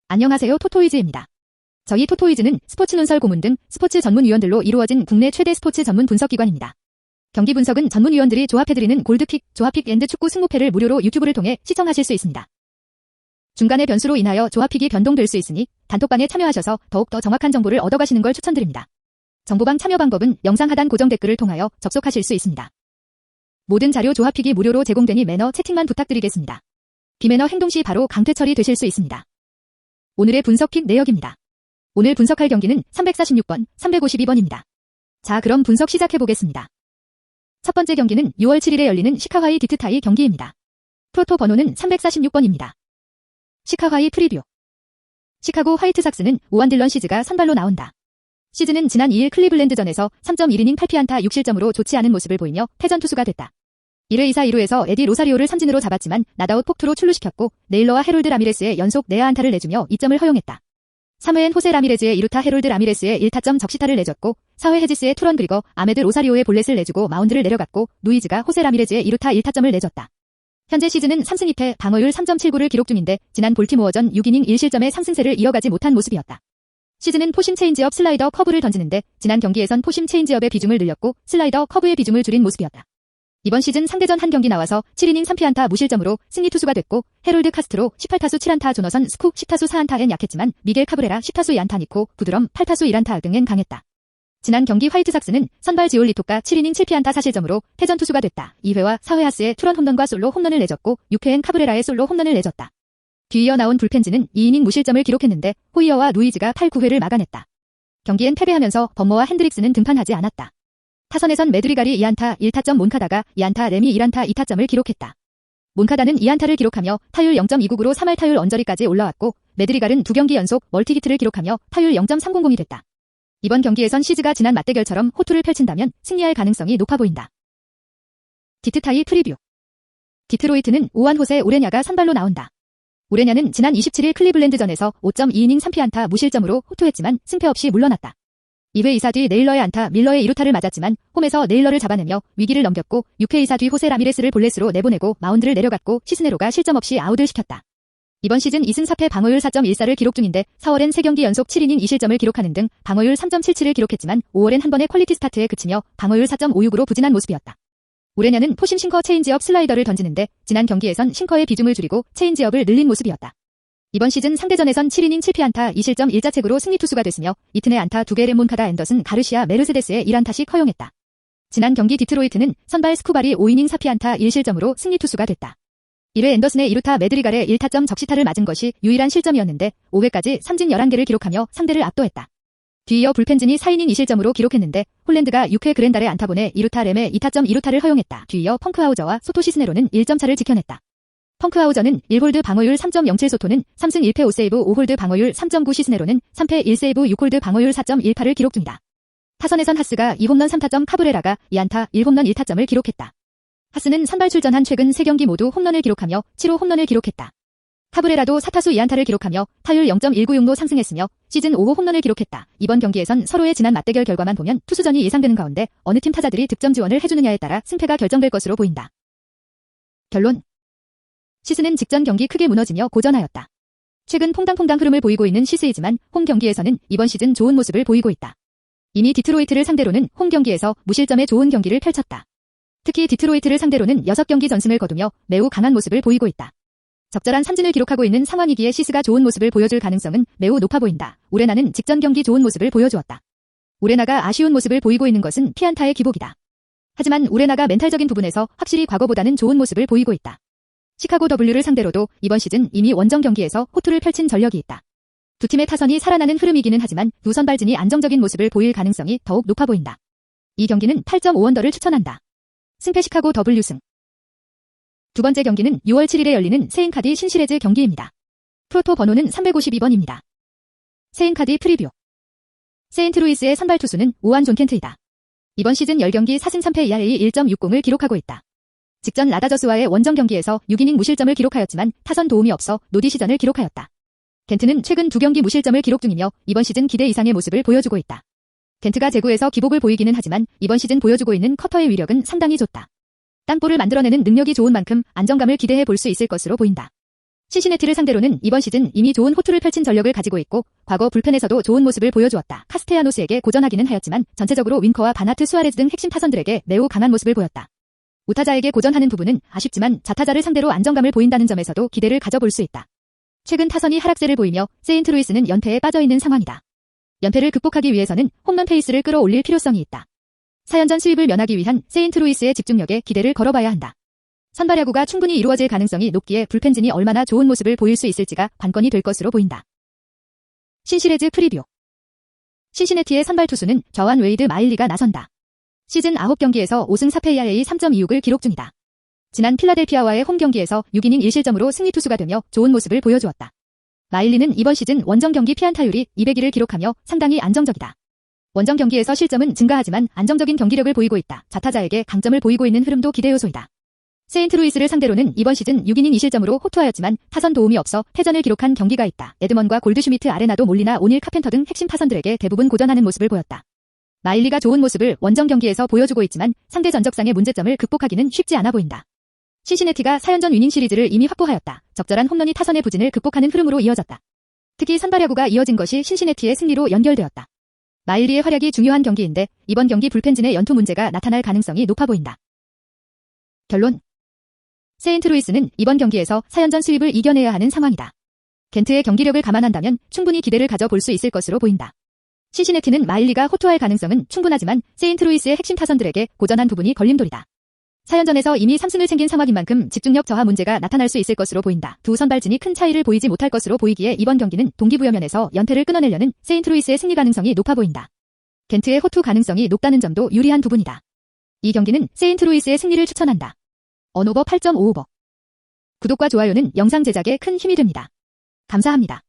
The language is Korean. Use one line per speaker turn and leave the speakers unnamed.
안녕하세요, 토토이즈입니다. 저희 토토이즈는 스포츠 논설 고문 등 스포츠 전문위원들로 이루어진 국내 최대 스포츠 전문 분석기관입니다. 경기 분석은 전문위원들이 조합해드리는 골드픽, 조합픽 앤드 축구 승부패를 무료로 유튜브를 통해 시청하실 수 있습니다. 중간의 변수로 인하여 조합픽이 변동될 수 있으니 단톡방에 참여하셔서 더욱더 정확한 정보를 얻어가시는 걸 추천드립니다. 정보방 참여 방법은 영상 하단 고정 댓글을 통하여 접속하실 수 있습니다. 모든 자료 조합픽이 무료로 제공되니 매너 채팅만 부탁드리겠습니다. 비매너 행동 시 바로 강퇴 처리되실 수 있습니다. 오늘의 분석픽 내역입니다. 오늘 분석할 경기는 346번, 352번입니다. 자, 그럼 분석 시작해보겠습니다. 첫 번째 경기는 6월 7일에 열리는 시카와이 디트타이 경기입니다. 프로토 번호는 346번입니다. 시카와이 프리뷰. 시카고 화이트삭스는 오한 딜런 시즈가 선발로 나온다. 시즈는 지난 2일 클리블랜드전에서 3.1이닝 8피안타 6실점으로 좋지 않은 모습을 보이며 패전 투수가 됐다. 1회 2사 1루에서 에디 로사리오를 삼진으로 잡았지만 낫아웃 폭투로 출루시켰고 네일러와 헤롤드 라미레스의 연속 내야 안타를 내주며 2점을 허용했다. 3회엔 호세 라미레즈의 2루타 헤롤드 라미레스의 1타점 적시타를 내줬고 4회 헤지스의 투런 그리고 아메드 로사리오의 볼넷을 내주고 마운드를 내려갔고 누이즈가 호세 라미레즈의 2루타 1타점을 내줬다. 현재 시즌은 3승 2패 방어율 3.79를 기록 중인데 지난 볼티모어전 6이닝 1실점의 상승세를 이어가지 못한 모습이었다. 시즌은 포심 체인지업 슬라이더 커브를 던지는데 지난 경기에선 포심 체인지업의 비중을 늘렸고 슬라이더 커브의 비중을 줄인 모습이었다. 이번 시즌 상대전 한 경기 나와서 7이닝 3피안타 무실점으로 승리 투수가 됐고 헤롤드 카스트로 18타수 7안타 조너선 스쿡 10타수 4안타엔 약했지만 미겔 카브레라 10타수 2안타 니코 부드럼 8타수 1안타 등엔 강했다. 지난 경기 화이트삭스는 선발 지올리토가 7이닝 7피안타 4실점으로 패전 투수가 됐다. 2회와 4회 하스의 투런 홈런과 솔로 홈런을 내줬고 6회엔 카브레라의 솔로 홈런을 내줬다. 뒤이어 나온 불펜즈는 2이닝 무실점을 기록했는데 호이어와 루이즈가 8, 9회를 막아냈다. 경기엔 패배하면서 범머와 핸드릭스는 등판하지 않았다. 타선에선 메드리갈이 2안타 1타점 몬카다가 2안타 램이 1안타 2타점을 기록했다. 몬카다는 2안타를 기록하며 타율 0.299로 3할 타율 언저리까지 올라왔고 메드리갈은 2경기 연속 멀티히트를 기록하며 타율 0.300이 됐다. 이번 경기에선 시즈가 지난 맞대결처럼 호투를 펼친다면 승리할 가능성이 높아 보인다. 디트타이 프리뷰. 디트로이트는 오한 호세 오레냐가 선발로 나온다. 오레냐는 지난 27일 클리블랜드전에서 5.2이닝 3피안타 무실점으로 호투했지만 승패 없이 물러났다. 2회 2사 뒤 네일러의 안타 밀러의 2루타를 맞았지만 홈에서 네일러를 잡아내며 위기를 넘겼고 6회 2사 뒤 호세 라미레스를 볼넷으로 내보내고 마운드를 내려갔고 시스네로가 실점 없이 아웃을 시켰다. 이번 시즌 2승 4패 방어율 4.14를 기록 중인데 4월엔 3경기 연속 7이닝 2실점을 기록하는 등 방어율 3.77을 기록했지만 5월엔 한 번의 퀄리티 스타트에 그치며 방어율 4.56으로 부진한 모습이었다. 오레냐는 포심 싱커 체인지업 슬라이더를 던지는데 지난 경기에선 싱커의 비중을 줄이고 체인지업을 늘린 모습이었다. 이번 시즌 상대전에선 7이닝 7피안타 2실점 1자책으로 승리 투수가 됐으며 이틀의 안타 2개의 몬카다 앤더슨 가르시아 메르세데스의 1안타씩 허용했다. 지난 경기 디트로이트는 선발 스쿠발이 5이닝 4피안타 1실점으로 승리 투수가 됐다. 1회 앤더슨의 2루타 메드리갈의 1타점 적시타를 맞은 것이 유일한 실점이었는데 5회까지 삼진 11개를 기록하며 상대를 압도했다. 뒤이어 불펜진이 4이닝 2실점으로 기록했는데 홀랜드가 6회 그랜달의 안타본에 2루타 램의 2타점 2루타를 허용했다. 뒤이어 펑크하우저와 소토 시스네로는 1점 차를 지켜냈다. 펑크하우저는 1홀드 방어율 3.07 소토는 3승 1패 5세이브 5홀드 방어율 3.9 시스네로는 3패 1세이브 6홀드 방어율 4.18을 기록 중이다. 타선에선 하스가 2홈런 3타점 카브레라가 2안타 1홈런 1타점을 기록했다. 하스는 선발 출전한 최근 3경기 모두 홈런을 기록하며 7호 홈런을 기록했다. 카브레라도 4타수 2안타를 기록하며 타율 0.196로 상승했으며 시즌 5호 홈런을 기록했다. 이번 경기에선 서로의 지난 맞대결 결과만 보면 투수전이 예상되는 가운데 어느 팀 타자들이 득점 지원을 해주느냐에 따라 승패가 결정될 것으로 보인다. 결론. 시스는 직전 경기 크게 무너지며 고전하였다. 최근 퐁당퐁당 흐름을 보이고 있는 시스이지만 홈 경기에서는 이번 시즌 좋은 모습을 보이고 있다. 이미 디트로이트를 상대로는 홈 경기에서 무실점의 좋은 경기를 펼쳤다. 특히 디트로이트를 상대로는 6경기 전승을 거두며 매우 강한 모습을 보이고 있다. 적절한 삼진을 기록하고 있는 상황이기에 시스가 좋은 모습을 보여줄 가능성은 매우 높아 보인다. 오레나는 직전 경기 좋은 모습을 보여주었다. 오레나가 아쉬운 모습을 보이고 있는 것은 피안타의 기복이다. 하지만 오레나가 멘탈적인 부분에서 확실히 과거보다는 좋은 모습을 보이고 있다. 시카고 W를 상대로도 이번 시즌 이미 원정 경기에서 호투를 펼친 전력이 있다. 두 팀의 타선이 살아나는 흐름이기는 하지만 두 선발진이 안정적인 모습을 보일 가능성이 더욱 높아 보인다. 이 경기는 8.5언더를 추천한다. 승패 시카고 W승. 두 번째 경기는 6월 7일에 열리는 세인카디 신시레즈 경기입니다. 프로토 번호는 352번입니다. 세인카디 프리뷰. 세인트루이스의 선발 투수는 오한 존 켄트이다. 이번 시즌 10경기 4승 3패 ERA 1.60을 기록하고 있다. 직전 라다저스와의 원정 경기에서 6이닝 무실점을 기록하였지만 타선 도움이 없어 노디 시전을 기록하였다. 켄트는 최근 2경기 무실점을 기록 중이며 이번 시즌 기대 이상의 모습을 보여주고 있다. 켄트가 제구에서 기복을 보이기는 하지만 이번 시즌 보여주고 있는 커터의 위력은 상당히 좋다. 땅볼을 만들어내는 능력이 좋은 만큼 안정감을 기대해 볼 수 있을 것으로 보인다. 신시내티를 상대로는 이번 시즌 이미 좋은 호투를 펼친 전력을 가지고 있고 과거 불펜에서도 좋은 모습을 보여주었다. 카스테야노스에게 고전하기는 하였지만 전체적으로 윙커와 바나트 수아레즈 등 핵심 타선들에게 매우 강한 모습을 보였다. 우타자에게 고전하는 부분은 아쉽지만 자타자를 상대로 안정감을 보인다는 점에서도 기대를 가져볼 수 있다. 최근 타선이 하락세를 보이며 세인트루이스는 연패에 빠져있는 상황이다. 연패를 극복하기 위해서는 홈런 페이스를 끌어올릴 필요성이 있다. 4연전 수입을 면하기 위한 세인트루이스의 집중력에 기대를 걸어봐야 한다. 선발 야구가 충분히 이루어질 가능성이 높기에 불펜진이 얼마나 좋은 모습을 보일 수 있을지가 관건이 될 것으로 보인다. 신시리즈 프리뷰. 신시내티의 선발 투수는 좌완 웨이드 마일리가 나선다. 시즌 9경기에서 5승 4패 ERA 3.26을 기록 중이다. 지난 필라델피아와의 홈 경기에서 6이닝 1실점으로 승리 투수가 되며 좋은 모습을 보여주었다. 마일리는 이번 시즌 원정 경기 피안타율이 200을 기록하며 상당히 안정적이다. 원정 경기에서 실점은 증가하지만 안정적인 경기력을 보이고 있다. 자타자에게 강점을 보이고 있는 흐름도 기대 요소이다. 세인트루이스를 상대로는 이번 시즌 6이닝 2실점으로 호투하였지만 타선 도움이 없어 패전을 기록한 경기가 있다. 에드먼과 골드슈미트 아레나도 몰리나 오닐 카펜터 등 핵심 타선들에게 대부분 고전하는 모습을 보였다. 마일리가 좋은 모습을 원정 경기에서 보여주고 있지만 상대 전적상의 문제점을 극복하기는 쉽지 않아 보인다. 신시내티가 4연전 위닝 시리즈를 이미 확보하였다. 적절한 홈런이 타선의 부진을 극복하는 흐름으로 이어졌다. 특히 선발 야구가 이어진 것이 신시내티의 승리로 연결되었다. 마일리의 활약이 중요한 경기인데 이번 경기 불펜진의 연투 문제가 나타날 가능성이 높아 보인다. 결론. 세인트루이스는 이번 경기에서 4연전 수입을 이겨내야 하는 상황이다. 겐트의 경기력을 감안한다면 충분히 기대를 가져볼 수 있을 것으로 보인다. 신시내티는 마일리가 호투할 가능성은 충분하지만 세인트루이스의 핵심 타선들에게 고전한 부분이 걸림돌이다. 4연전에서 이미 3승을 챙긴 상황인 만큼 집중력 저하 문제가 나타날 수 있을 것으로 보인다. 두 선발진이 큰 차이를 보이지 못할 것으로 보이기에 이번 경기는 동기부여면에서 연패를 끊어내려는 세인트루이스의 승리 가능성이 높아 보인다. 겐트의 호투 가능성이 높다는 점도 유리한 부분이다. 이 경기는 세인트루이스의 승리를 추천한다. 언오버 8.5오버. 구독과 좋아요는 영상 제작에 큰 힘이 됩니다. 감사합니다.